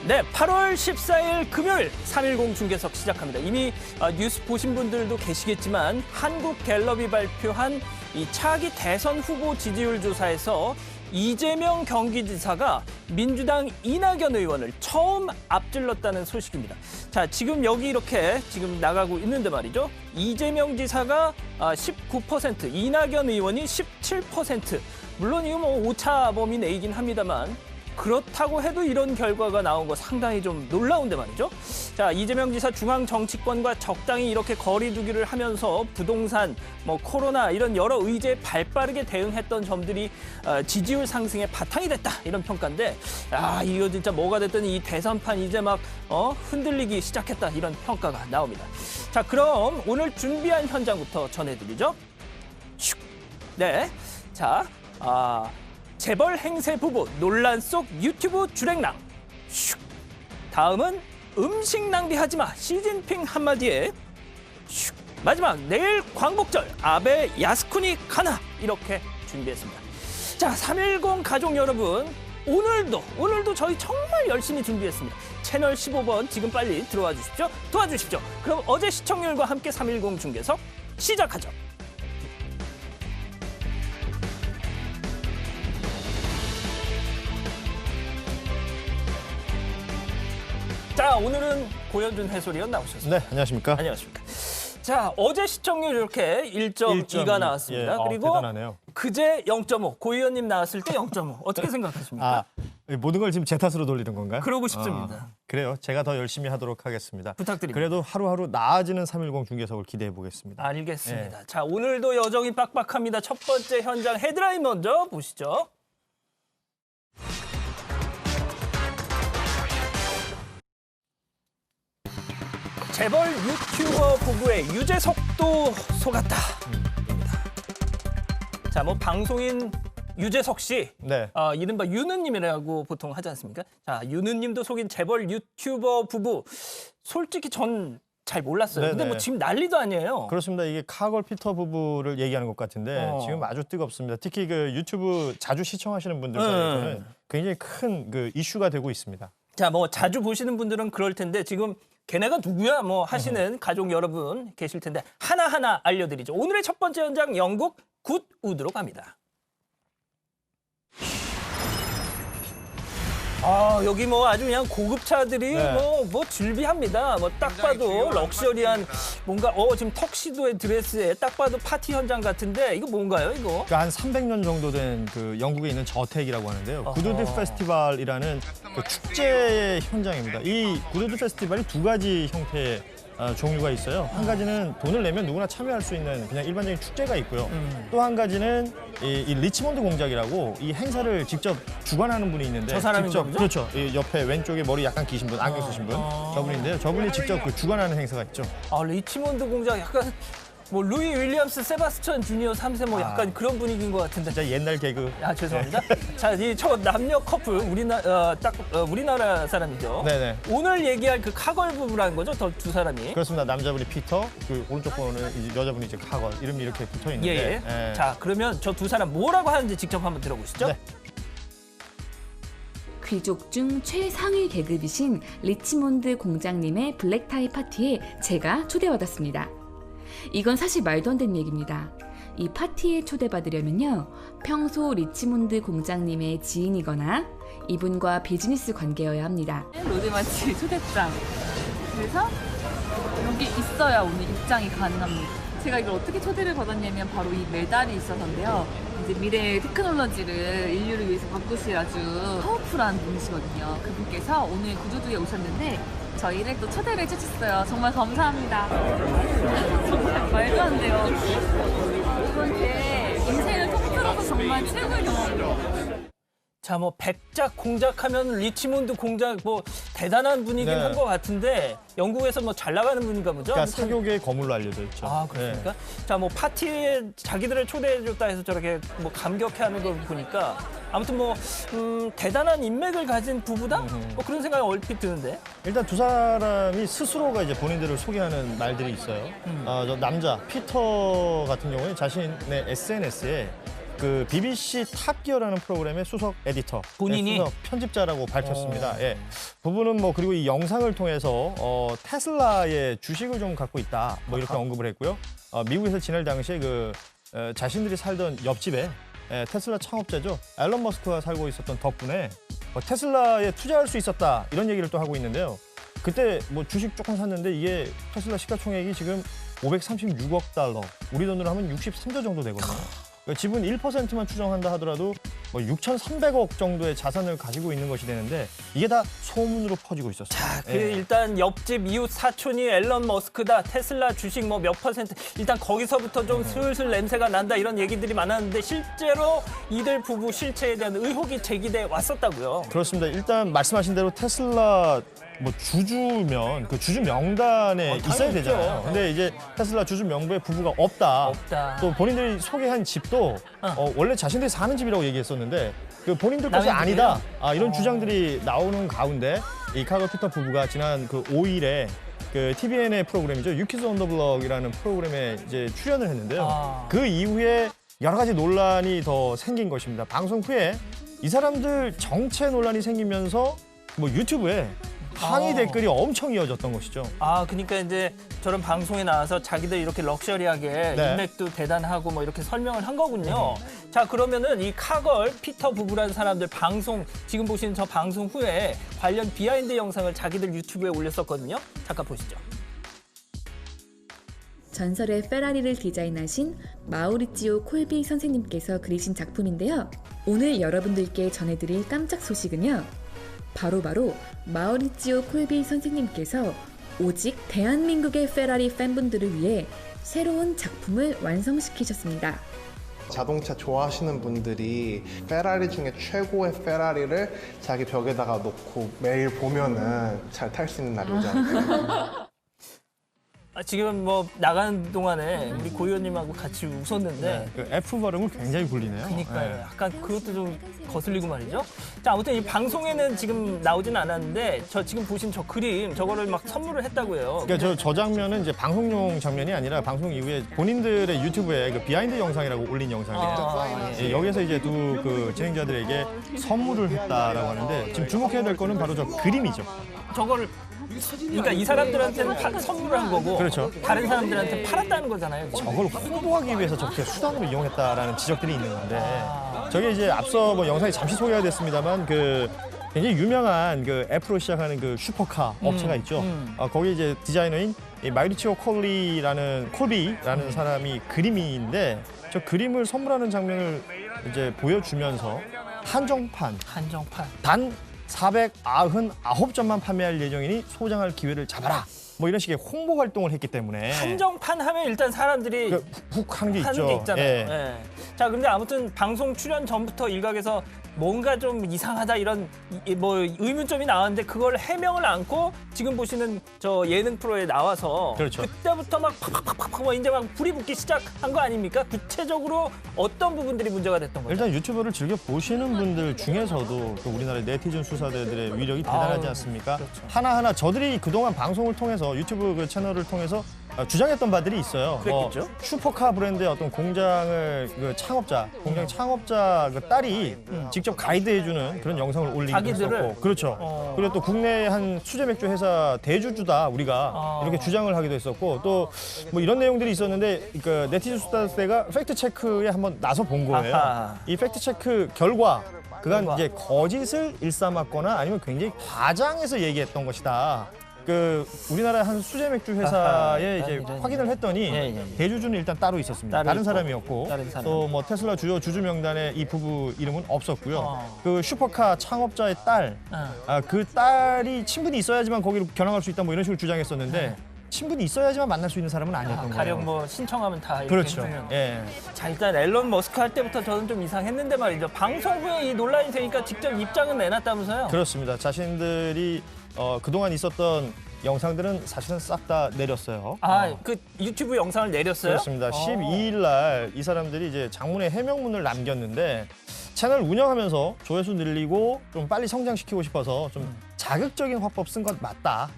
네, 8월 14일 금요일 3.10 중계석 시작합니다. 이미 뉴스 보신 분들도 계시겠지만 한국갤럽이 발표한 이 차기 대선 후보 지지율 조사에서 이재명 경기지사가 민주당 이낙연 의원을 처음 앞질렀다는 소식입니다. 자, 지금 여기 이렇게 지금 나가고 있는데 말이죠. 이재명 지사가 19%, 이낙연 의원이 17%. 물론 이거 뭐 오차 범위 내이긴 합니다만 그렇다고 해도 이런 결과가 나온 거 상당히 좀 놀라운데 말이죠. 자, 이재명 지사 중앙 정치권과 적당히 이렇게 거리 두기를 하면서 부동산, 뭐 코로나 이런 여러 의제에 발빠르게 대응했던 점들이 지지율 상승의 바탕이 됐다 이런 평가인데, 이거 진짜 뭐가 됐든 이 대선판 이제 막 흔들리기 시작했다 이런 평가가 나옵니다. 자, 그럼 오늘 준비한 현장부터 전해드리죠. 슉. 네, 자, 재벌 행세 부부 논란 속 유튜브 주랭랑. 슉. 다음은 음식 낭비하지 마 시진핑 한마디에. 슉. 마지막 내일 광복절 아베 야스쿠니 가나 이렇게 준비했습니다. 자, 3.10 가족 여러분, 오늘도 저희 정말 열심히 준비했습니다. 채널 15번 지금 빨리 들어와 주십시오. 도와주십시오. 그럼 어제 시청률과 함께 3.10 중계석 시작하죠. 자, 오늘은 고현준 해설위원 나오셨습니다. 네, 안녕하십니까? 안녕하십니까? 자, 어제 시청률 이렇게 1.2가 나왔습니다. 예, 그리고 대단하네요. 그제 0.5, 고 의원님 나왔을 때 0.5. 어떻게 생각하십니까? 모든 걸 지금 제 탓으로 돌리는 건가요? 그러고 싶습니다. 그래요. 제가 더 열심히 하도록 하겠습니다. 부탁드립니다. 그래도 하루하루 나아지는 3.10 중계석을 기대해 보겠습니다. 알겠습니다. 자, 오늘도 여정이 빡빡합니다. 첫 번째 현장 헤드라인 먼저 보시죠. 재벌 유튜버 부부의 유재석도 속았다. 자, 뭐 방송인 유재석 씨, 네. 이른바 유느님이라고 보통 하지 않습니까? 자, 유느님도 속인 재벌 유튜버 부부, 솔직히 전 잘 몰랐어요. 근데 뭐 지금 난리도 아니에요. 그렇습니다. 이게 카걸 피터 부부를 얘기하는 것 같은데 지금 아주 뜨겁습니다. 특히 그 유튜브 자주 시청하시는 분들 사이에서는 굉장히 큰 그 이슈가 되고 있습니다. 자, 뭐 자주 보시는 분들은 그럴 텐데 지금 걔네가 누구야? 뭐 하시는 가족 여러분 계실 텐데 하나하나 알려드리죠. 오늘의 첫 번째 현장 영국 굿우드로 갑니다. 여기 뭐 아주 그냥 고급차들이 뭐 즐비합니다. 뭐 딱 봐도 럭셔리한 뭔가 지금 턱시도의 드레스에 딱 봐도 파티 현장 같은데 이거 뭔가요, 이거? 그러니까 한 300년 정도 된 그 영국에 있는 저택이라고 하는데요. 굿우드 페스티벌이라는 그 축제의 현장입니다. 이 굿우드 페스티벌이 두 가지 형태의 종류가 있어요. 한 가지는 돈을 내면 누구나 참여할 수 있는 그냥 일반적인 축제가 있고요. 또 한 가지는 이 리치몬드 공작이라고 이 행사를 직접 주관하는 분이 있는데, 저 사람인 직접 거죠? 그렇죠. 이 옆에 왼쪽에 머리 약간 기신 분, 안경 쓰신 분, 저분인데요. 저분이 직접 그 주관하는 행사가 있죠. 리치몬드 공작 약간 뭐 루이 윌리엄스 세바스찬 주니어 3세 뭐 약간 그런 분위기인 것 같은데. 진짜 옛날 개그. 죄송합니다. 자, 저 남녀 커플 우리나라 사람이죠. 네네. 오늘 얘기할 그 카걸 부부라는 거죠, 두 사람이. 그렇습니다. 남자분이 피터, 그 오른쪽 번호는 이제 여자분이 이제 카걸. 이름이 이렇게 붙어 있는데. 예. 자, 그러면 저 두 사람 뭐라고 하는지 직접 한번 들어보시죠. 네. 귀족 중 최상위 계급이신 리치몬드 공장님의 블랙타이 파티에 제가 초대받았습니다. 이건 사실 말도 안 되는 얘기입니다. 이 파티에 초대받으려면요, 평소 리치몬드 공장님의 지인이거나 이분과 비즈니스 관계여야 합니다. 로드마치 초대장. 그래서 여기 있어야 오늘 입장이 가능합니다. 제가 이걸 어떻게 초대를 받았냐면 바로 이 메달이 있어서인데요. 이제 미래의 테크놀로지를 인류를 위해서 바꾸실 아주 파워풀한 분이시거든요. 그분께서 오늘 굿우드에 오셨는데 저희를 또 초대를 해주셨어요. 정말 감사합니다. 정말 말도 안 돼요. 이건 제 인생을 통틀어서 정말 최고의 경험이에요. 자, 뭐 백작 공작하면 리치몬드 공작 뭐 대단한 분이긴 한 것 같은데 영국에서 뭐 잘 나가는 분인가 보죠? 그러니까 사교계의 거물로 알려져 있죠. 그렇습니까? 자, 뭐 파티에 자기들을 초대해줬다 해서 저렇게 뭐 감격해하는 걸 보니까 아무튼 뭐 대단한 인맥을 가진 부부다? 뭐 그런 생각이 얼핏 드는데. 일단 두 사람이 스스로가 이제 본인들을 소개하는 말들이 있어요. 저 남자 피터 같은 경우에 자신의 SNS에 그 BBC 탑기어라는 프로그램의 수석 에디터, 본인이? 수석 편집자라고 밝혔습니다. 예. 부부는 뭐 그리고 이 영상을 통해서 테슬라의 주식을 좀 갖고 있다, 뭐 이렇게 언급을 했고요. 미국에서 지낼 당시에 그 자신들이 살던 옆집에 테슬라 창업자죠, 앨런 머스크가 살고 있었던 덕분에 테슬라에 투자할 수 있었다, 이런 얘기를 또 하고 있는데요. 그때 뭐 주식 조금 샀는데 이게 테슬라 시가총액이 지금 536억 달러, 우리 돈으로 하면 63조 정도 되거든요. 그러니까 지분 1%만 추정한다 하더라도 뭐 6,300억 정도의 자산을 가지고 있는 것이 되는데 이게 다 소문으로 퍼지고 있었어요. 자, 일단 옆집 이웃 사촌이 앨런 머스크다, 테슬라 주식 뭐 몇 퍼센트, 일단 거기서부터 좀 슬슬 냄새가 난다, 이런 얘기들이 많았는데 실제로 이들 부부 실체에 대한 의혹이 제기돼 왔었다고요. 그렇습니다. 일단 말씀하신 대로 테슬라 뭐 주주면 그 주주 명단에 있어야 당연히 되잖아요. 있죠. 근데 이제 테슬라 주주 명부에 부부가 없다. 또 본인들이 소개한 집도 원래 자신들이 사는 집이라고 얘기했었는데 그 본인들 것이 남의 아니다. 이런 주장들이 나오는 가운데 이 카거 피터 부부가 지난 그 5일에 그 TVN의 프로그램이죠, 유키즈 온 더 블럭이라는 프로그램에 이제 출연을 했는데요. 그 이후에 여러 가지 논란이 더 생긴 것입니다. 방송 후에 이 사람들 정체 논란이 생기면서 뭐 유튜브에 항의 댓글이 엄청 이어졌던 것이죠. 그러니까 이제 저런 방송에 나와서 자기들 이렇게 럭셔리하게 네. 인맥도 대단하고 뭐 이렇게 설명을 한 거군요. 자, 그러면은 이 카걸 피터 부부라는 사람들 방송, 지금 보시는 저 방송 후에 관련 비하인드 영상을 자기들 유튜브에 올렸었거든요. 잠깐 보시죠. 전설의 페라리를 디자인하신 마우리지오 콜비 선생님께서 그리신 작품인데요. 오늘 여러분들께 전해드릴 깜짝 소식은요, 바로 마우리지오 콜비 선생님께서 오직 대한민국의 페라리 팬분들을 위해 새로운 작품을 완성시키셨습니다. 자동차 좋아하시는 분들이 페라리 중에 최고의 페라리를 자기 벽에다가 놓고 매일 보면은 잘 탈 수 있는 날이 오지 않을까. 지금 뭐 나가는 동안에 우리 고 의원님하고 같이 웃었는데 그 F 발음을 굉장히 굴리네요. 그러니까요. 네. 약간 그것도 좀 거슬리고 말이죠. 자, 아무튼 이 방송에는 지금 나오진 않았는데 저 지금 보신 저 그림, 저거를 막 선물을 했다고 해요. 그러니까 저 장면은 이제 방송용 장면이 아니라 방송 이후에 본인들의 유튜브에 그 비하인드 영상이라고 올린 영상이에요. 예, 여기서 이제 두 그 진행자들에게 선물을 했다라고 하는데 지금 주목해야 될 거는 바로 저 그림이죠. 저거를 그러니까 이 사람들한테는 선물을 한 거고 그렇죠. 다른 사람들한테 팔았다는 거잖아요. 저걸 홍보하기 위해서 저렇게 수단으로 이용했다라는 지적들이 있는 건데 저게 이제 앞서 뭐 영상이 잠시 소개가 됐습니다만 그 굉장히 유명한 그 F로 시작하는 그 슈퍼카 업체가 있죠. 거기 이제 디자이너인 이 마우리치오 콜비라는 사람이 그림인데 저 그림을 선물하는 장면을 이제 보여주면서 한정판 단 499점만 판매할 예정이니 소장할 기회를 잡아라. 뭐 이런 식의 홍보 활동을 했기 때문에 한정판 하면 일단 사람들이 훅 한 게 하는 있죠. 게 있잖아요. 예. 예. 자, 근데 아무튼 방송 출연 전부터 일각에서 뭔가 좀 이상하다 이런 뭐 의문점이 나왔는데 그걸 해명을 않고 지금 보시는 저 예능 프로에 나와서 그렇죠. 그때부터 막 팍팍팍팍 뭐 이제 막 불이 붙기 시작한 거 아닙니까? 구체적으로 어떤 부분들이 문제가 됐던 거죠? 일단 유튜브를 즐겨 보시는 분들 중에서도 그 우리나라의 네티즌 수사대들의 위력이 대단하지 않습니까? 그렇죠. 하나하나 저들이 그동안 방송을 통해서 유튜브 그 채널을 통해서 주장했던 바들이 있어요. 그랬겠죠. 슈퍼카 브랜드의 어떤 공장을 그 공장 창업자 그 딸이 직접 가이드해주는 그런 영상을 올리기도 자기들을? 했었고, 그렇죠. 그리고 또 국내 한 수제 맥주 회사 대주주다 우리가 이렇게 주장을 하기도 했었고, 또 뭐 이런 내용들이 있었는데 그 네티즌 수사대가 팩트 체크에 한번 나서 본 거예요. 아하. 이 팩트 체크 결과 그간 결과. 이제 거짓을 일삼았거나 아니면 굉장히 과장해서 얘기했던 것이다. 그 우리나라 한 수제 맥주 회사에 이제 이런. 확인을 했더니 예. 대주주는 일단 따로 있었습니다. 따로 다른 있고, 사람이었고 다른 사람. 또 뭐 테슬라 주주 명단에 이 부부 이름은 없었고요. 그 슈퍼카 창업자의 딸, 그 딸이 친분이 있어야지만 거기로 견학할 수 있다 뭐 이런 식으로 주장했었는데 친분이 있어야지만 만날 수 있는 사람은 아니었던 거예요. 가령 뭐 신청하면 다 이렇게 그렇죠. 해주면. 예. 자, 일단 앨런 머스크 할 때부터 저는 좀 이상했는데 말이죠. 방송 후에 이 논란이 되니까 직접 입장은 내놨다면서요? 그렇습니다. 자신들이 그동안 있었던 영상들은 사실은 싹 다 내렸어요. 그 유튜브 영상을 내렸어요? 그렇습니다. 12일 날 이 사람들이 이제 장문의 해명문을 남겼는데 채널 운영하면서 조회수 늘리고 좀 빨리 성장시키고 싶어서 좀 자극적인 화법 쓴 것 맞다.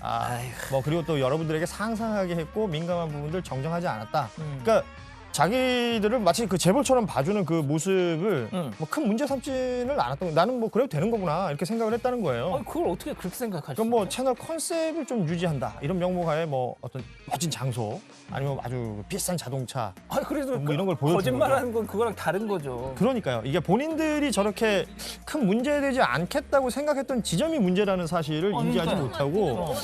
뭐 그리고 또 여러분들에게 상상하게 했고 민감한 부분들 정정하지 않았다. 그러니까 자기들을 마치 그 재벌처럼 봐주는 그 모습을 뭐 큰 문제 삼지는 않았던 거. 나는 뭐 그래도 되는 거구나 이렇게 생각을 했다는 거예요. 아니, 그걸 어떻게 그렇게 생각하시죠? 그럼 뭐 채널 컨셉을 좀 유지한다 이런 명목하에 뭐 어떤 멋진 장소 아니면 아주 비싼 자동차 아니, 그래도 뭐 이런 걸 보여주는 거짓말하는 건 그거랑 다른 거죠. 그러니까요. 이게 본인들이 저렇게 큰 문제되지 않겠다고 생각했던 지점이 문제라는 사실을 인지하지 그러니까요. 못하고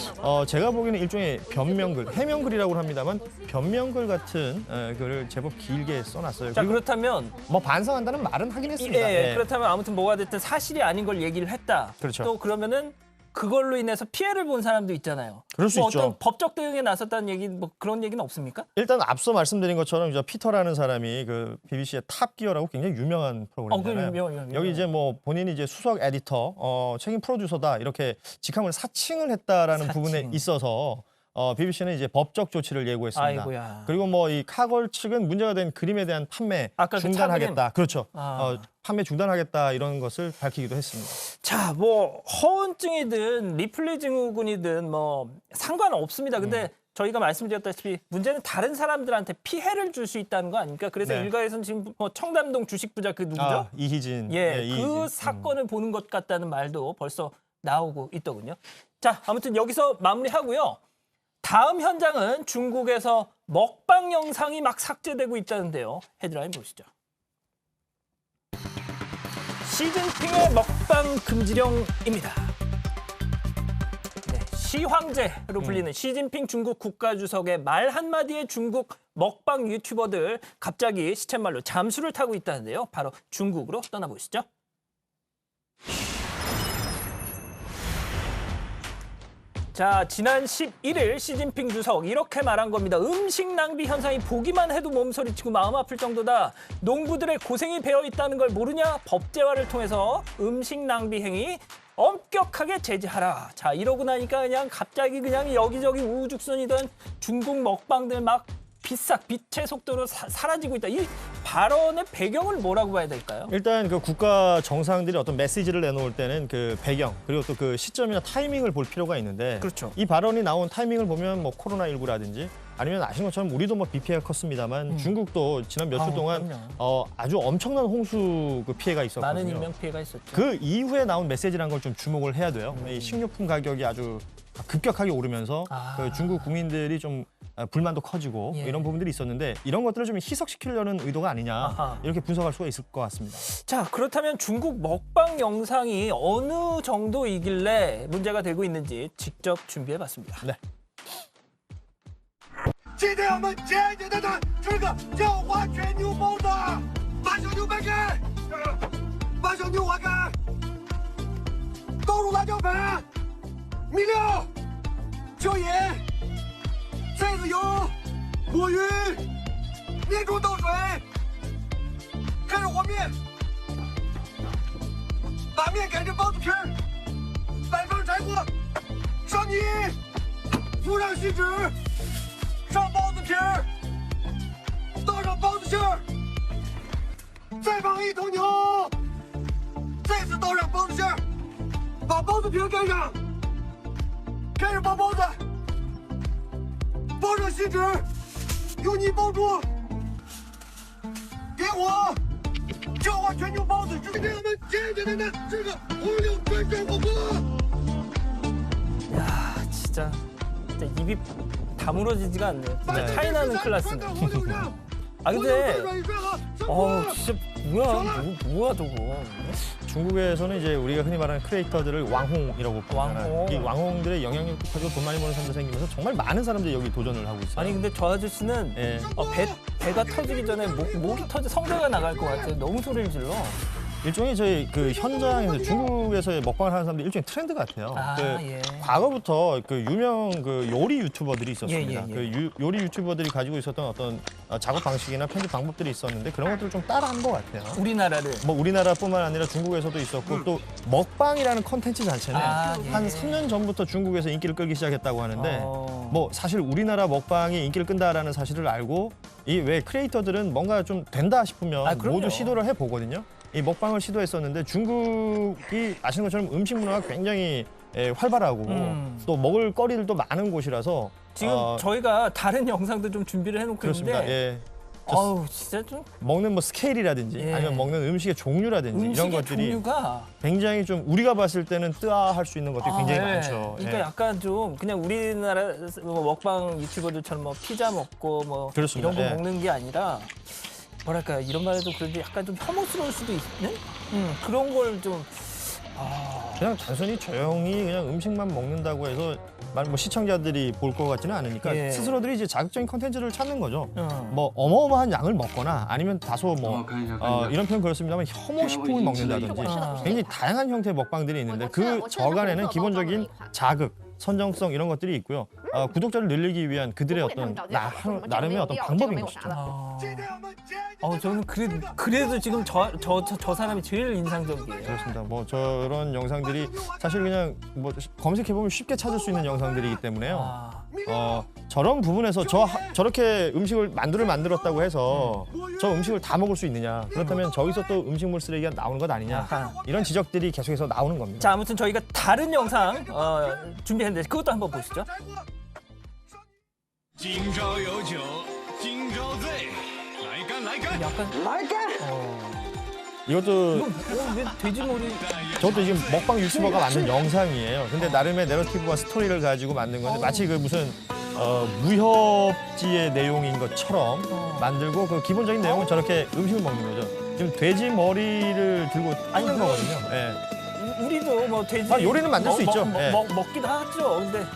제가 보기에는 일종의 변명글, 해명글이라고 합니다만 변명글 같은 글을 제법 길게 써놨어요. 자, 그리고 그렇다면 뭐 반성한다는 말은 하긴 했습니다. 예, 예. 그렇다면 아무튼 뭐가 됐든 사실이 아닌 걸 얘기를 했다. 그렇죠. 또 그러면은 그걸로 인해서 피해를 본 사람도 있잖아요. 그럴 수 뭐 있죠. 어떤 법적 대응에 나섰다는 얘기, 뭐 그런 얘기는 없습니까? 일단 앞서 말씀드린 것처럼 이제 피터라는 사람이 그 BBC의 탑기어라고 굉장히 유명한 프로그램이잖아요. 유명해요. 여기 이제 뭐 본인이 이제 수석 에디터, 책임 프로듀서다 이렇게 직함을 사칭을 했다라는 사칭. 부분에 있어서 BBC는 이제 법적 조치를 예고했습니다. 아이고야. 그리고 뭐 이 카걸 측은 문제가 된 그림에 대한 판매 아까 그 중단하겠다. 그렇죠. 아. 판매 중단하겠다 이런 것을 밝히기도 했습니다. 자, 뭐 허언증이든 리플리 증후군이든 뭐 상관없습니다. 근데 저희가 말씀드렸다시피 문제는 다른 사람들한테 피해를 줄 수 있다는 거 아닙니까? 그래서 네. 일각에서는 지금 뭐 청담동 주식 부자 그 누구죠? 이희진. 예, 그 이희진. 사건을 보는 것 같다는 말도 벌써 나오고 있더군요. 자, 아무튼 여기서 마무리하고요. 다음 현장은 중국에서 먹방 영상이 막 삭제되고 있다는데요. 헤드라인 보시죠. 시진핑의 먹방 금지령입니다. 네, 시황제로 불리는 시진핑 중국 국가주석의 말 한마디에 중국 먹방 유튜버들 갑자기 시쳇말로 잠수를 타고 있다는데요. 바로 중국으로 떠나보시죠. 자, 지난 11일 시진핑 주석 이렇게 말한 겁니다. 음식 낭비 현상이 보기만 해도 몸서리치고 마음 아플 정도다. 농부들의 고생이 배어 있다는 걸 모르냐? 법제화를 통해서 음식 낭비 행위 엄격하게 제재하라. 자, 이러고 나니까 그냥 갑자기 그냥 여기저기 우후죽순이던 중국 먹방들 막 빛의 속도로 사라지고 있다. 이 발언의 배경을 뭐라고 봐야 될까요? 일단 그 국가 정상들이 어떤 메시지를 내놓을 때는 그 배경 그리고 또 그 시점이나 타이밍을 볼 필요가 있는데 그렇죠. 이 발언이 나온 타이밍을 보면 뭐 코로나19라든지 아니면 아시는 것처럼 우리도 뭐 비 피해가 컸습니다만 중국도 지난 몇 주 동안 그럼요. 아주 엄청난 홍수 그 피해가 있었거든요. 많은 인명 피해가 있었죠. 그 이후에 나온 메시지라는 걸 좀 주목을 해야 돼요. 이 식료품 가격이 아주 급격하게 오르면서 그 중국 국민들이 좀 불만도 커지고 예. 이런 부분들이 있었는데 이런 것들을 좀 희석시키려는 의도가 아니냐 아하. 이렇게 분석할 수가 있을 것 같습니다. 자, 그렇다면 중국 먹방 영상이 어느 정도이길래 문제가 되고 있는지 직접 준비해봤습니다. 네. 今天我们简简单单吃个叫花卷牛包子，把小牛掰开，把小牛划开，倒入辣椒粉、米料、椒盐、菜籽油，抹匀，面中倒水，开始和面，把面擀成包子皮儿，摆放柴火，上泥，敷上锡纸。 上包子皮儿，倒上包子馅儿，再放一头牛，再次倒上包子馅儿，把包子皮儿盖上，开始包包子，包上锡纸，用泥包住，点火，叫花全牛包子，今天我们简简单单吃个红柳转转火锅。 야, 진짜 입이 다물어지지가 않네요. 진짜 차이나는 클래스네. 아, 근데 진짜 뭐야 저거. 중국에서는 이제 우리가 흔히 말하는 크리에이터들을 왕홍이라고 부르잖아요. 왕홍. 이 왕홍들의 영향력도 커지고 돈 많이 버는 사람도 생기면서 정말 많은 사람들이 여기 도전을 하고 있어요. 아니 근데 저 아저씨는 예. 배가 터지기 전에 목이 터져 성대가 나갈 것 같아요. 너무 소리를 질러. 일종의 저희 그 현장에서 중국에서의 먹방을 하는 사람들 일종의 트렌드 같아요. 아, 그 예. 과거부터 그 유명 그 요리 유튜버들이 있었습니다. 예. 그 요리 유튜버들이 가지고 있었던 어떤 작업 방식이나 편집 방법들이 있었는데 그런 것들을 좀 따라한 것 같아요. 우리나라를. 뭐 우리나라뿐만 아니라 중국에서도 있었고 또 먹방이라는 컨텐츠 자체는 예. 한 3년 전부터 중국에서 인기를 끌기 시작했다고 하는데 어. 뭐 사실 우리나라 먹방이 인기를 끈다라는 사실을 알고 이 왜 크리에이터들은 뭔가 좀 된다 싶으면 아, 그럼요. 모두 시도를 해보거든요. 이 먹방을 시도했었는데 중국이 아시는 것처럼 음식 문화가 굉장히 활발하고 또 먹을 거리들도 많은 곳이라서 지금 저희가 다른 영상도 좀 준비를 해놓고 그렇습니다. 있는데 예. 어우, 진짜 좀 먹는 뭐 스케일이라든지 예. 아니면 먹는 음식의 종류라든지 이런 음식의 것들이 종류가 굉장히 좀 우리가 봤을 때는 뜨아할 수 있는 것들이 굉장히 예. 많죠. 그러니까 예. 약간 좀 그냥 우리나라 뭐 먹방 유튜버들처럼 뭐 피자 먹고 뭐 그렇습니다. 이런 거 예. 먹는 게 아니라 뭐랄까 이런 말해도 그런데 약간 좀 혐오스러울 수도 있는 그런 걸 좀 그냥 단순히 조용히 그냥 음식만 먹는다고 해서 뭐 시청자들이 볼 것 같지는 않으니까 예. 스스로들이 이제 자극적인 컨텐츠를 찾는 거죠. 어. 뭐 어마어마한 양을 먹거나 아니면 다소 뭐 이런 표현 그렇습니다만 혐오식품을 먹는다든지 아. 굉장히 다양한 형태의 먹방들이 있는데 그 저간에는 기본적인 자극, 선정성 이런 것들이 있고요. 구독자를 늘리기 위한 그들의 어떤 나름의 어떤 방법인 것이죠. 저는 그래도 지금 저 사람이 제일 인상적이에요. 그렇습니다. 뭐 저런 영상들이 사실 그냥 뭐 검색해 보면 쉽게 찾을 수 있는 영상들이기 때문에요. 저런 부분에서 저렇게 음식을 만들었다고 해서 저 음식을 다 먹을 수 있느냐? 그렇다면 저기서 또 음식물 쓰레기가 나오는 것 아니냐? 아하. 이런 지적들이 계속해서 나오는 겁니다. 자, 아무튼 저희가 다른 영상 준비했는데 그것도 한번 보시죠. 今朝有酒今朝醉，来干来干！ 약간 이것도 왜 돼지머리 저것도 지금 먹방 유튜버가 만든 영상이에요. 근데 나름의 내러티브와 스토리를 가지고 만든 건데 마치 그 무슨 무협지의 내용인 것처럼 만들고 그 기본적인 내용은 저렇게 음식을 먹는 거죠. 지금 돼지 머리를 들고 뜯는 거거든요. 예. 우리도 뭐 돼지 요리는 만들 수 있죠. 예. 먹기도 하죠. 근데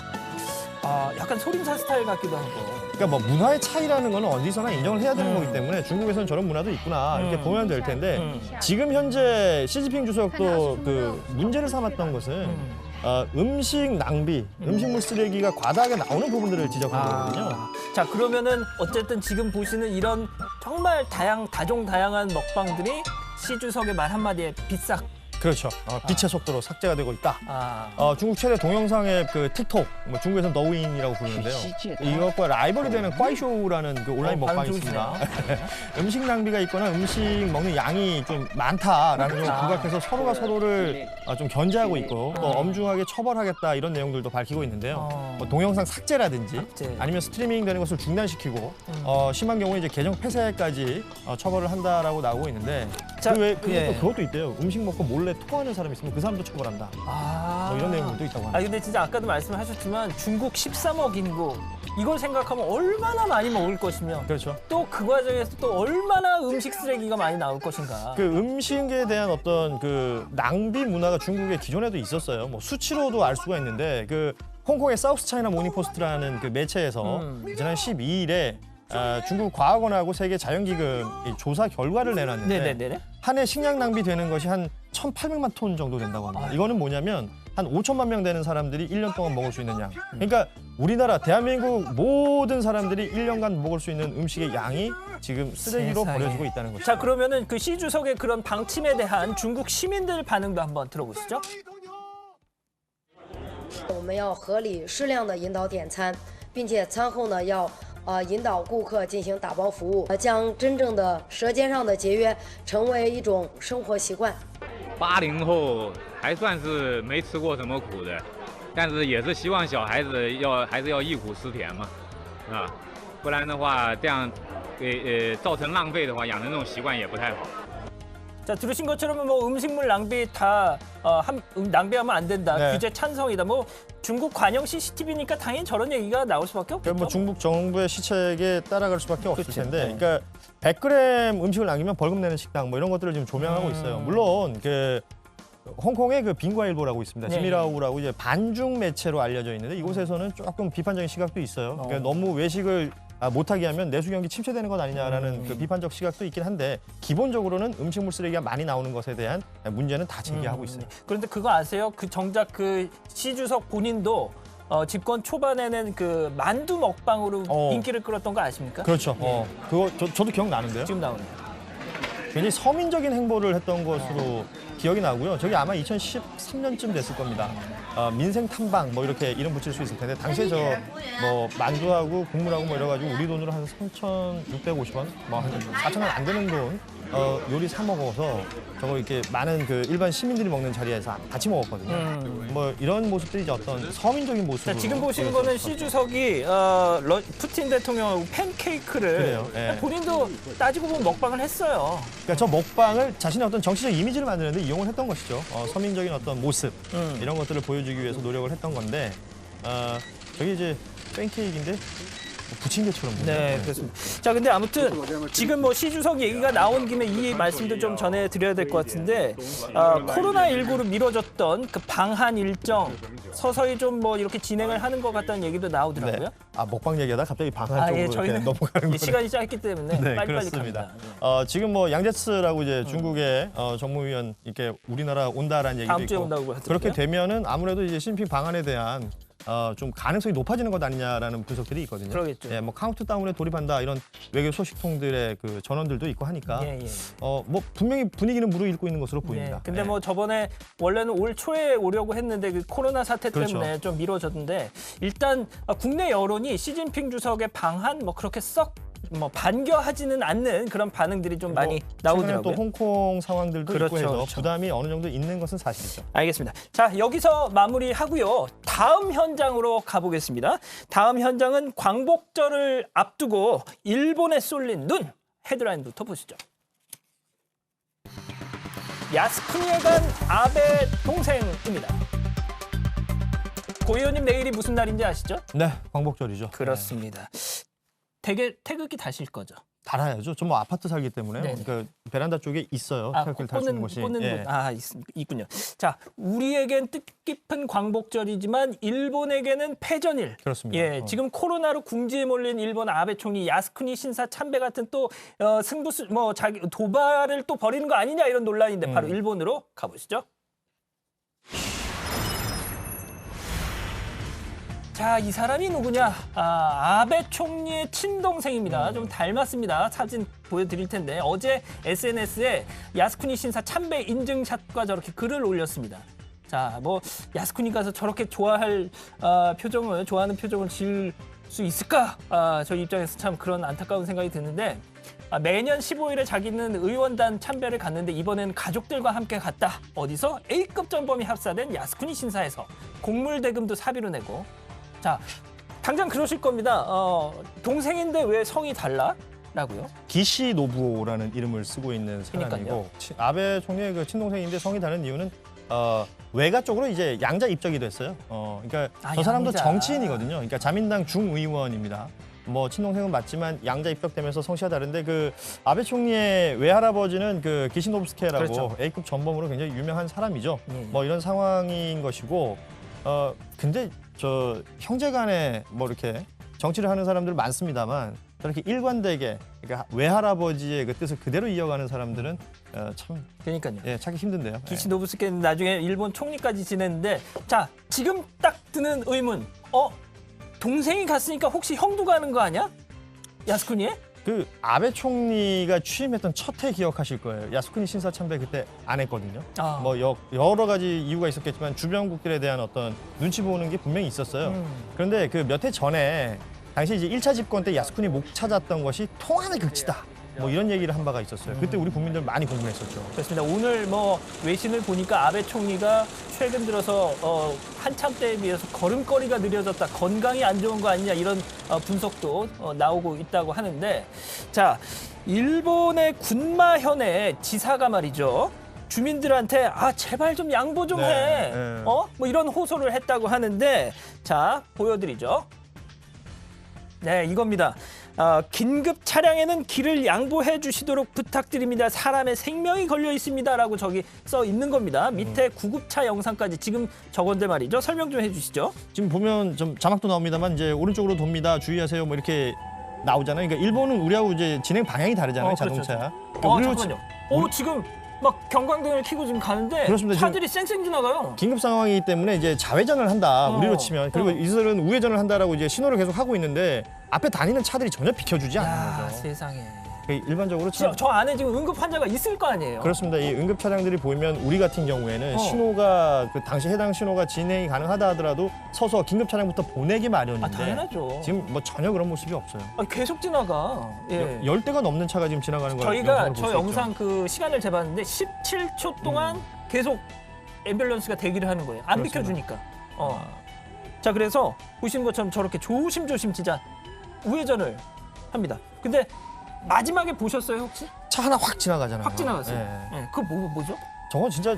약간 소림사 스타일 같기도 하고. 그러니까 뭐 문화의 차이라는 거는 어디서나 인정을 해야 되는 거기 때문에 중국에서는 저런 문화도 있구나 이렇게 보면 될 텐데 지금 현재 시진핑 주석도 그 문제를 삼았던 것은 음식 낭비, 음식물 쓰레기가 과다하게 나오는 부분들을 지적한 거거든요. 자, 그러면은 어쨌든 지금 보시는 이런 정말 다종다양한 먹방들이 시 주석의 말 한마디에 비싹. 그렇죠. 빛의 속도로 삭제가 되고 있다. 중국 최대 동영상의 그 틱톡, 뭐 중국에서는 더우인이라고 부르는데요. 이것과 라이벌이 되는 꽈이쇼우라는 그 온라인 먹방이 있습니다. 음식 낭비가 있거나 음식 먹는 양이 좀 많다라는 걸 부각해서 서로가 서로를 좀 견제하고 있고 또 엄중하게 처벌하겠다 이런 내용들도 밝히고 있는데요. 뭐 동영상 삭제라든지 삭제. 아니면 스트리밍 되는 것을 중단시키고 심한 경우에 이제 계정 폐쇄까지 처벌을 한다라고 나오고 있는데 자, 또 그것도 있대요. 음식 먹고 몰래 토하는 사람이 있으면 그 사람도 처벌한다. 뭐 이런 내용들도 있다고 합니다. 근데 진짜 아까도 말씀하셨지만 중국 13억 인구 이걸 생각하면 얼마나 많이 먹을 것이며 그렇죠. 또 그 과정에서 또 얼마나 음식 쓰레기가 많이 나올 것인가. 그 음식에 대한 어떤 그 낭비 문화가 중국에 기존에도 있었어요. 뭐 수치로도 알 수가 있는데 그 홍콩의 사우스 차이나 모닝포스트라는 그 매체에서 지난 12일에 중국 과학원하고 세계 자연기금 이 조사 결과를 내놨는데 네네네. 한 해 식량 낭비되는 것이 한 1,800만 톤 정도 된다고 합니다. 이거는 뭐냐면 한 5천만 명 되는 사람들이 1년 동안 먹을 수 있는 양. 그러니까 우리나라 대한민국 모든 사람들이 1년간 먹을 수 있는 음식의 양이 지금 쓰레기로 세상에. 버려지고 있다는 거죠. 자, 그러면은 그 시 주석의 그런 방침에 대한 중국 시민들 반응도 한번 들어보시죠. 我们要合理适量的引导点餐，并且餐后呢要引导顾客进行打包服务，将真正的舌尖上的节约成为一种生活习惯。 80后还算是没吃过什么苦的，但是也是希望小孩子还是要忆苦思甜嘛，啊，不然的话这样造成浪费的话，养成这种习惯也不太好。 자, 들으신 것처럼 뭐 음식물 낭비 다 낭비하면 안 된다. 네. 규제 찬성이다. 뭐 중국 관영 CCTV니까 당연히 저런 얘기가 나올 수밖에 없겠죠. 그러니까 뭐 중국 정부의 시책에 따라갈 수밖에 없을 그렇죠. 텐데, 네. 그러니까 100g 음식을 남기면 벌금 내는 식당 뭐 이런 것들을 지금 조명하고 있어요. 물론 그 홍콩의 그 빙과일보라고 있습니다. 네. 지미라우라고 이제 반중 매체로 알려져 있는데 이곳에서는 조금 비판적인 시각도 있어요. 그러니까 너무 외식을 못하게 하면 내수 경기 침체되는 것 아니냐라는 그 비판적 시각도 있긴 한데 기본적으로는 음식물 쓰레기가 많이 나오는 것에 대한 문제는 다 제기하고 있어요. 그런데 그거 아세요? 그 정작 그 시 주석 본인도 집권 초반에는 그 만두 먹방으로 인기를 끌었던 거 아십니까? 그렇죠. 그거 저도 기억나는데요. 지금 나오는. 굉장히 서민적인 행보를 했던 것으로 기억이 나고요. 저게 아마 2013년쯤 됐을 겁니다. 민생 탐방 뭐 이렇게 이름 붙일 수 있을 텐데 당시에 저 뭐 만두하고 국물하고 뭐 이래가지고 우리 돈으로 한 3,650원, 뭐 한 4,000원 안 되는 돈 요리 사 먹어서 저거 이렇게 많은 그 일반 시민들이 먹는 자리에서 같이 먹었거든요. 뭐 이런 모습들이 이제 어떤 서민적인 모습으로. 자, 지금 보시는 거는 시 주석이 푸틴 대통령하고 팬케이크를 그래요. 예. 본인도 따지고 보면 먹방을 했어요. 그러니까 저 먹방을 자신의 어떤 정치적 이미지를 만드는데 이용을 했던 것이죠. 서민적인 어떤 모습 이런 것들을 보여주기 위해서 노력을 했던 건데 저기 이제 팬케이크인데 부침개처럼 보여요. 네, 그렇습니다. 자, 근데 아무튼 지금 뭐 시 주석 얘기가 나온 김에 이 말씀도 좀 전해드려야 될 것 같은데 코로나19로 미뤄졌던 그 방한 일정 서서히 좀 뭐 이렇게 진행을 하는 것 같다는 얘기도 나오더라고요. 네. 먹방 얘기하다 갑자기 방한 쪽으로 예, 이렇게 저희는 넘어가는 거예요. 시간이 짧기 때문에 네, 빨리빨리 그렇습니다. 갑니다. 지금 뭐 양제츠라고 이제 중국의 정무위원 이렇게 우리나라 온다라는 얘기도 다음 주에 있고 온다고 하더라고요. 그렇게 되면은 아무래도 이제 시진핑 방한에 대한 좀 가능성이 높아지는 것 아니냐라는 분석들이 있거든요. 그러겠죠. 예, 뭐 카운트다운에 돌입한다 이런 외교 소식통들의 그 전원들도 있고 하니까 예. 뭐 분명히 분위기는 무르익고 있는 것으로 보입니다. 네, 근데 예. 뭐 저번에 원래는 올 초에 오려고 했는데 그 코로나 사태 때문에 그렇죠. 좀 미뤄졌는데 일단 국내 여론이 시진핑 주석의 방한 뭐 그렇게 썩 뭐 반겨하지는 않는 그런 반응들이 좀 많이 최근에 나오더라고요. 또 홍콩 상황들도 그렇죠, 있고 해서 그렇죠. 부담이 어느 정도 있는 것은 사실이죠. 알겠습니다. 자, 여기서 마무리하고요. 다음 현장으로 가보겠습니다. 다음 현장은 광복절을 앞두고 일본에 쏠린 눈. 헤드라인부터 보시죠. 야스쿠니에 간 아베 동생입니다. 고 의원님 내일이 무슨 날인지 아시죠? 네, 광복절이죠. 그렇습니다. 태극기 다실 거죠? 달아야죠. 저 뭐 아파트 살기 때문에 네네. 그 베란다 쪽에 있어요. 태극기를 달수 있는 곳이. 꽂는 예. 곳. 있군요. 자, 우리에겐 뜻깊은 광복절이지만 일본에게는 패전일. 그렇습니다. 예, 지금 코로나로 궁지에 몰린 일본 아베 총리 야스쿠니 신사 참배 같은 또 승부수 뭐 자기 도발을 또 벌이는 거 아니냐 이런 논란인데 바로 일본으로 가보시죠. 자, 이 사람이 누구냐? 아베 총리의 친동생입니다. 좀 닮았습니다. 사진 보여드릴 텐데 어제 SNS에 야스쿠니 신사 참배 인증샷과 저렇게 글을 올렸습니다. 자, 뭐 야스쿠니 가서 저렇게 좋아하는 표정을 지을 수 있을까? 저 입장에서 참 그런 안타까운 생각이 드는데 매년 15일에 자기는 의원단 참배를 갔는데 이번에는 가족들과 함께 갔다. 어디서? A급 전범이 합사된 야스쿠니 신사에서 곡물 대금도 사비로 내고. 자, 당장 그러실 겁니다. 동생인데 왜 성이 달라? 라고요? 기시 노부오라는 이름을 쓰고 있는 사람이고 아베 총리의 그 친동생인데 성이 다른 이유는 외가 쪽으로 이제 양자 입적이 됐어요. 그러니까 저 사람도 양자. 정치인이거든요. 그러니까 자민당 중의원입니다. 뭐 친동생은 맞지만 양자 입덕되면서 성씨가 다른데 그 아베 총리의 외할아버지는 그 기시노부스케라고 그렇죠. A급 전범으로 굉장히 유명한 사람이죠. 예. 뭐 이런 상황인 것이고 근데 저 형제간에 뭐 이렇게 정치를 하는 사람들 많습니다만 저렇게 일관되게 그러니까 외할아버지의 그 뜻을 그대로 이어가는 사람들은 참 그러니까요. 찾기 힘든데요. 기시 노부스케는 나중에 일본 총리까지 지냈는데 자, 지금 딱 드는 의문. 동생이 갔으니까 혹시 형도 가는 거 아니야? 야스쿠니에? 그 아베 총리가 취임했던 첫 해 기억하실 거예요. 야스쿠니 신사 참배 그때 안 했거든요. 뭐 여러 가지 이유가 있었겠지만 주변국들에 대한 어떤 눈치 보는 게 분명히 있었어요. 그런데 그 몇 해 전에 당시 이제 1차 집권 때 야스쿠니 목 찾았던 것이 통한의 극치다. 뭐 이런 얘기를 한 바가 있었어요. 그때 우리 국민들 많이 궁금했었죠. 그렇습니다. 오늘 뭐 외신을 보니까 아베 총리가 최근 들어서 한참 때에 비해서 걸음걸이가 느려졌다, 건강이 안 좋은 거 아니냐 이런 분석도 나오고 있다고 하는데 자, 일본의 군마현의 지사가 말이죠. 주민들한테 제발 좀 양보 좀 해. 뭐 이런 호소를 했다고 하는데 자, 보여드리죠. 네, 이겁니다. 긴급 차량에는 길을 양보해 주시도록 부탁드립니다. 사람의 생명이 걸려 있습니다라고 저기 써 있는 겁니다. 밑에 구급차 영상까지 지금 저건데 말이죠. 설명 좀 해주시죠. 지금 보면 좀 자막도 나옵니다만 이제 오른쪽으로 돕니다. 주의하세요. 뭐 이렇게 나오잖아요. 그러니까 일본은 우리하고 이제 진행 방향이 다르잖아요. 그렇죠. 자동차. 그러니까 잠깐만요. 지금 막 경광등을 켜고 지금 가는데 그렇습니다. 차들이 쌩쌩 지나가요. 긴급 상황이기 때문에 이제 좌회전을 한다. 우리로 치면. 그리고 이들은 우회전을 한다라고 이제 신호를 계속 하고 있는데 앞에 다니는 차들이 전혀 비켜주지 않는 거죠. 세상에. 일반적으로 저 안에 지금 응급 환자가 있을 거 아니에요. 그렇습니다. 이 응급 차량들이 보이면 우리 같은 경우에는 신호가 그 당시 해당 신호가 진행이 가능하다 하더라도 서서 긴급 차량부터 보내기 마련인데 당연하죠. 지금 뭐 전혀 그런 모습이 없어요. 계속 지나가. 예. 10대가 넘는 차가 지금 지나가는 걸 저희가 영상으로 저 볼수 영상 있죠. 그 시간을 재봤는데 17초 동안 계속 앰뷸런스가 대기를 하는 거예요. 안 그렇습니다. 비켜주니까. 자, 그래서 보시는 것처럼 저렇게 조심조심 진짜 우회전을 합니다. 근데 마지막에 보셨어요, 혹시? 차 하나 확 지나가잖아요. 확 지나갔어요. 예. 네. 그거 뭐죠? 저건 진짜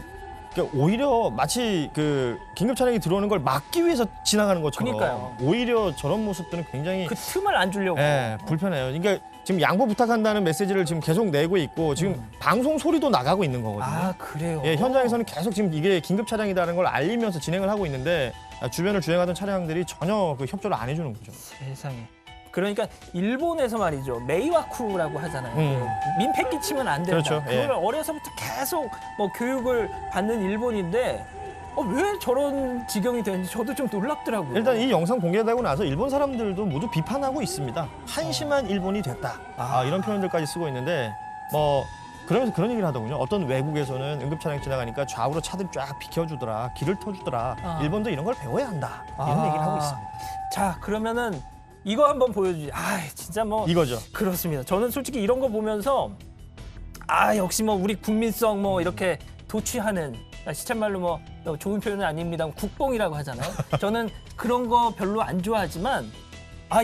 그러니까 오히려 마치 그 긴급 차량이 들어오는 걸 막기 위해서 지나가는 것처럼 그러니까요. 오히려 저런 모습들은 굉장히 그 틈을 안 주려고. 불편해요. 그러니까 지금 양보 부탁한다는 메시지를 지금 계속 내고 있고 지금 방송 소리도 나가고 있는 거거든요. 아, 그래요? 예, 현장에서는 계속 지금 이게 긴급 차량이라는 걸 알리면서 진행을 하고 있는데 주변을 주행하던 차량들이 전혀 그 협조를 안 해주는 거죠. 세상에. 그러니까 일본에서 말이죠. 메이와쿠라고 하잖아요. 민폐 끼치면 안 된다. 그렇죠. 그걸 어려서부터 계속 뭐 교육을 받는 일본인데 왜 저런 지경이 되는지 저도 좀 놀랍더라고요. 일단 이 영상 공개되고 나서 일본 사람들도 모두 비판하고 있습니다. 한심한 일본이 됐다. 이런 표현들까지 쓰고 있는데 뭐 그러면서 그런 얘기를 하더군요. 어떤 외국에서는 응급차량 지나가니까 좌우로 차들이 쫙 비켜주더라. 길을 터주더라. 일본도 이런 걸 배워야 한다. 이런 얘기를 하고 있습니다. 자, 그러면은 이거 한번 보여주지. 진짜 뭐 이거죠. 그렇습니다. 저는 솔직히 이런 거 보면서 역시 뭐 우리 국민성 뭐 이렇게 도취하는 시쳇말로 뭐 좋은 표현은 아닙니다. 국뽕이라고 하잖아요. 저는 그런 거 별로 안 좋아하지만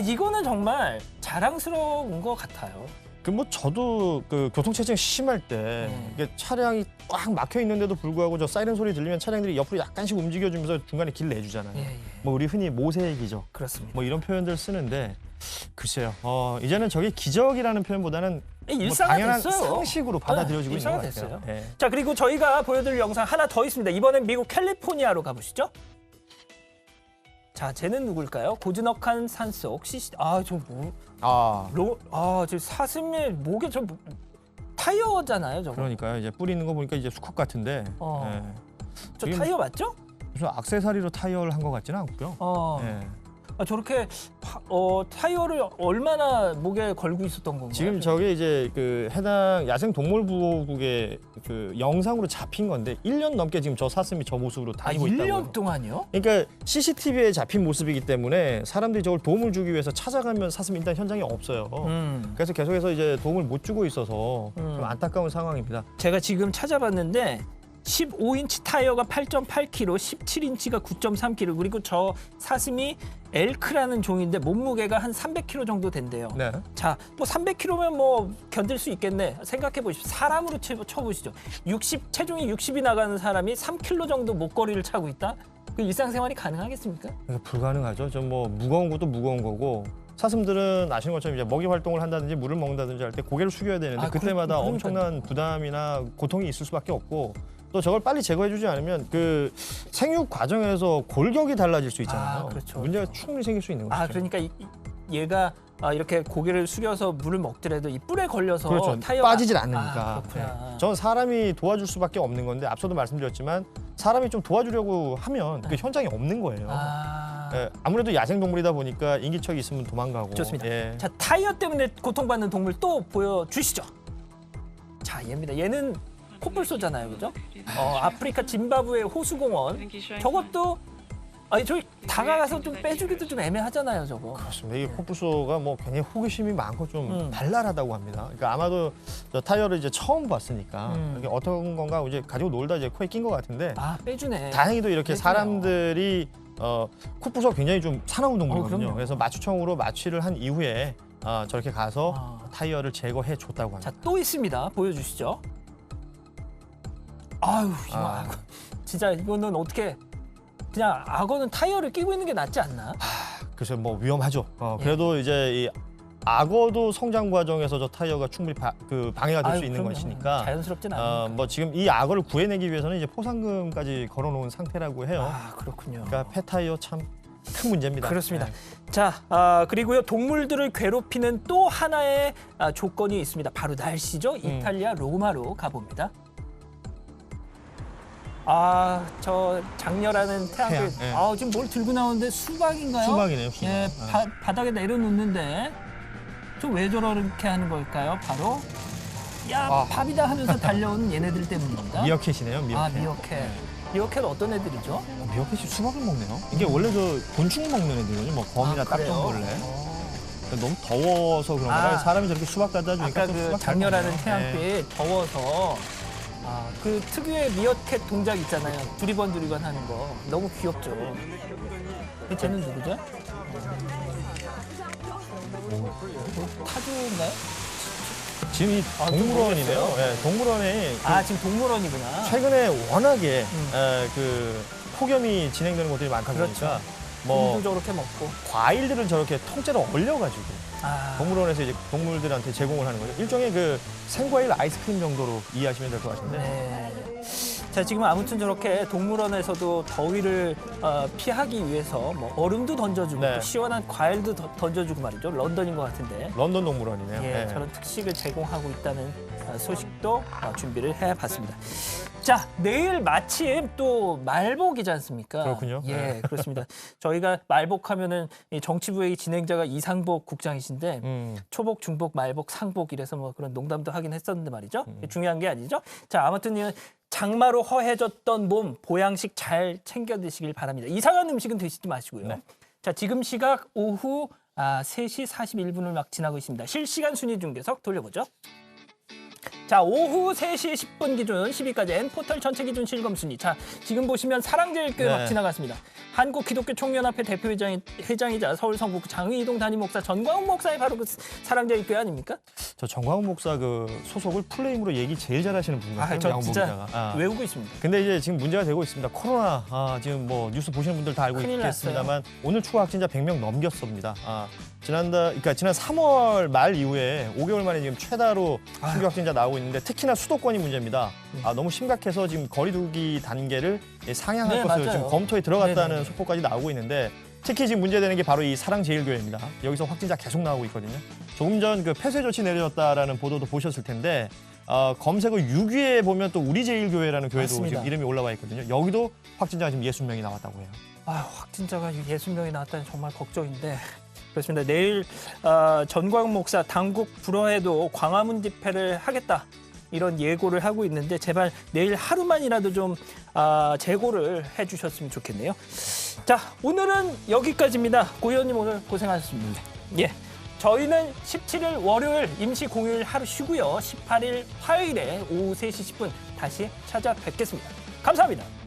이거는 정말 자랑스러운 것 같아요. 뭐 저도 그 교통체증 심할 때 이게 차량이 꽉 막혀 있는데도 불구하고 저 사이렌 소리 들리면 차량들이 옆으로 약간씩 움직여주면서 중간에 길 내주잖아요. 뭐 우리 흔히 모세의 기적, 그렇습니다. 뭐 이런 표현들 쓰는데 글쎄요. 이제는 저게 기적이라는 표현보다는 당연한 일상화됐어요. 상식으로 받아들여지고 있는 것 같아요. 일상화됐어요. 예. 자, 그리고 저희가 보여드릴 영상 하나 더 있습니다. 이번엔 미국 캘리포니아로 가보시죠. 자, 쟤는 누굴까요? 고즈넉한 산속 저 사슴의 목에 타이어잖아요, 저거. 그러니까요. 이제 뿌리 있는 거 보니까 이제 수컷 같은데. 예. 저 지금 타이어 맞죠? 무슨 액세서리로 타이어를 한 것 같지는 않고요. 예. 저렇게 타이어를 얼마나 목에 걸고 있었던 건가요? 지금 저게 이제 그 해당 야생동물보호국의 그 영상으로 잡힌 건데 1년 넘게 지금 저 사슴이 저 모습으로 다니고 있다고요. 1년 동안이요? 그러니까 CCTV에 잡힌 모습이기 때문에 사람들이 저걸 도움을 주기 위해서 찾아가면 사슴이 일단 현장에 없어요. 그래서 계속해서 이제 도움을 못 주고 있어서 좀 안타까운 상황입니다. 제가 지금 찾아봤는데 15인치 타이어가 8.8kg, 17인치가 9.3kg, 그리고 저 사슴이 엘크라는 종인데 몸무게가 한 300kg 정도 된대요. 네. 자, 뭐 300kg면 뭐 견딜 수 있겠네. 생각해 보십시오. 사람으로 쳐보시죠. 체중이 60이 나가는 사람이 3kg 정도 목걸이를 차고 있다? 그 일상생활이 가능하겠습니까? 불가능하죠. 좀 뭐 무거운 것도 무거운 거고. 사슴들은 아시는 것처럼 이제 먹이 활동을 한다든지 물을 먹는다든지 할 때 고개를 숙여야 되는데 그때마다 엄청난 부담이나 고통이 있을 수밖에 없고 또 저걸 빨리 제거해주지 않으면 그 생육 과정에서 골격이 달라질 수 있잖아요. 그렇죠. 문제가 충분히 생길 수 있는 거죠. 그러니까 얘가 이렇게 고개를 숙여서 물을 먹더라도 이 뿔에 걸려서 그렇죠. 타이어가 빠지질 않으니까. 그렇구나. 전 사람이 도와줄 수밖에 없는 건데 앞서도 말씀드렸지만 사람이 좀 도와주려고 하면 그 현장에 없는 거예요. 아무래도 야생동물이다 보니까 인기척이 있으면 도망가고. 좋습니다. 예. 자, 타이어 때문에 고통받는 동물 또 보여주시죠. 자, 얘입니다. 얘는 코뿔소잖아요, 그죠? 아프리카 짐바브웨 호수공원. 저것도 저기 다가가서 좀 빼주기도 좀 애매하잖아요, 저거. 그렇습니다. 이 코뿔소가 뭐 굉장히 호기심이 많고 좀 발랄하다고 합니다. 그러니까 아마도 저 타이어를 이제 처음 봤으니까 이게 어떤 건가 이제 가지고 놀다 이제 코에 낀 것 같은데. 빼주네. 다행히도 이렇게 빼주네요. 사람들이 코뿔소가 굉장히 좀 사나운 동물이거든요. 그럼요. 그래서 마취총으로 마취를 한 이후에 저렇게 가서 타이어를 제거해 줬다고 합니다. 자, 또 있습니다. 보여주시죠. 진짜 이거는 어떻게 그냥 악어는 타이어를 끼고 있는 게 낫지 않나? 그래서 뭐 위험하죠. 그래도 이제 이 악어도 성장 과정에서 저 타이어가 충분히 방해가 될 수 있는 그럼요. 것이니까. 자연스럽진 않으니까. 뭐 지금 이 악어를 구해내기 위해서는 이제 포상금까지 걸어놓은 상태라고 해요. 그렇군요. 그러니까 폐타이어 참 큰 문제입니다. 그렇습니다. 네. 자, 그리고요 동물들을 괴롭히는 또 하나의 조건이 있습니다. 바로 날씨죠. 이탈리아 로마로 가봅니다. 저 장렬하는 태양빛. 태양, 지금 뭘 들고 나오는데 수박인가요? 수박이네요. 수박. 바닥에 내려놓는데 저 왜 저렇게 하는 걸까요? 바로 야 밥이다 하면서 달려온 얘네들 때문입니다. 미어캣이네요. 미어캣. 아 미어캣. 미어캣 어떤 애들이죠? 미어캣이 수박을 먹네요. 이게 원래 저 곤충 먹는 애들이거든요. 뭐 거미나 그래요? 딱정벌레. 너무 더워서 그런 거라 사람이 저렇게 수박 갖다 주니까 아까 또 그 수박 잘 장렬하는 먹네요. 태양빛 더워서 그 특유의 미어캣 동작 있잖아요. 두리번 하는 거 너무 귀엽죠. 쟤는 누구죠? 타조인가요? 지금 이 좀 동물원이네요. 모르겠어요. 예, 동물원에 지금 동물원이구나. 최근에 워낙에 그 폭염이 진행되는 곳들이 많다 보니까 뭐 곰도 저렇게 먹고. 과일들을 저렇게 통째로 얼려가지고 동물원에서 이제 동물들한테 제공을 하는 거죠. 일종의 그 생과일 아이스크림 정도로 이해하시면 될 것 같은데. 네. 자, 지금 아무튼 저렇게 동물원에서도 더위를 피하기 위해서 뭐 얼음도 던져주고 네. 또 시원한 과일도 던져주고 말이죠. 런던인 것 같은데. 런던 동물원이네요. 예, 예. 저런 특식을 제공하고 있다는 소식도 준비를 해봤습니다. 자, 내일 마침 또 말복이지 않습니까? 그렇군요. 예, 네. 그렇습니다. 저희가 말복하면은 이 정치부의 진행자가 이상복 국장이신데 초복, 중복, 말복, 상복 이래서 뭐 그런 농담도 하긴 했었는데 말이죠. 중요한 게 아니죠. 자, 아무튼 이 장마로 허해졌던 몸 보양식 잘 챙겨 드시길 바랍니다. 이상한 음식은 드시지 마시고요. 네. 자, 지금 시각 오후 3시 41분을 막 지나고 있습니다. 실시간 순위 중계석 돌려보죠. 자, 오후 3시 10분 기준 10위까지 N포털 전체 기준 실검 순위. 자, 지금 보시면 사랑제일교회 막 지나갔습니다. 한국기독교총연합회 대표회장이자 서울 성북 장의동 담임 목사 전광훈 목사의 바로 그 사랑제일교회 아닙니까? 저 정광훈 목사 그 소속을 풀네임으로 얘기 제일 잘하시는 분 같아요. 저 양복 진짜 기자가. 외우고 있습니다. 근데 이제 지금 문제가 되고 있습니다. 코로나 지금 뭐 뉴스 보시는 분들 다 알고 큰일 있겠습니다만 오늘 추가 확진자 100명 넘겼습니다. 지난 3월 말 이후에 5개월 만에 지금 최다로 신규 확진자 나오고 있는데 특히나 수도권이 문제입니다. 너무 심각해서 지금 거리두기 단계를 상향할 네, 것을 맞아요. 지금 검토에 들어갔다는 네네. 속보까지 나오고 있는데 특히 지금 문제되는 게 바로 이 사랑제일교회입니다. 여기서 확진자 계속 나오고 있거든요. 조금 전 그 폐쇄 조치 내려졌다라는 보도도 보셨을 텐데 검색어 6위에 보면 또 우리제일교회라는 교회도 맞습니다. 지금 이름이 올라와 있거든요. 여기도 확진자가 지금 60명이 나왔다고 해요. 확진자가 60명이 나왔다니 정말 걱정인데 그렇습니다. 내일 전광훈 목사 당국 불허해도 광화문 집회를 하겠다 이런 예고를 하고 있는데 제발 내일 하루만이라도 좀 재고를 해주셨으면 좋겠네요. 자, 오늘은 여기까지입니다. 고 의원님 오늘 고생하셨습니다. 예, 저희는 17일 월요일 임시 공휴일 하루 쉬고요. 18일 화요일에 오후 3시 10분 다시 찾아뵙겠습니다. 감사합니다.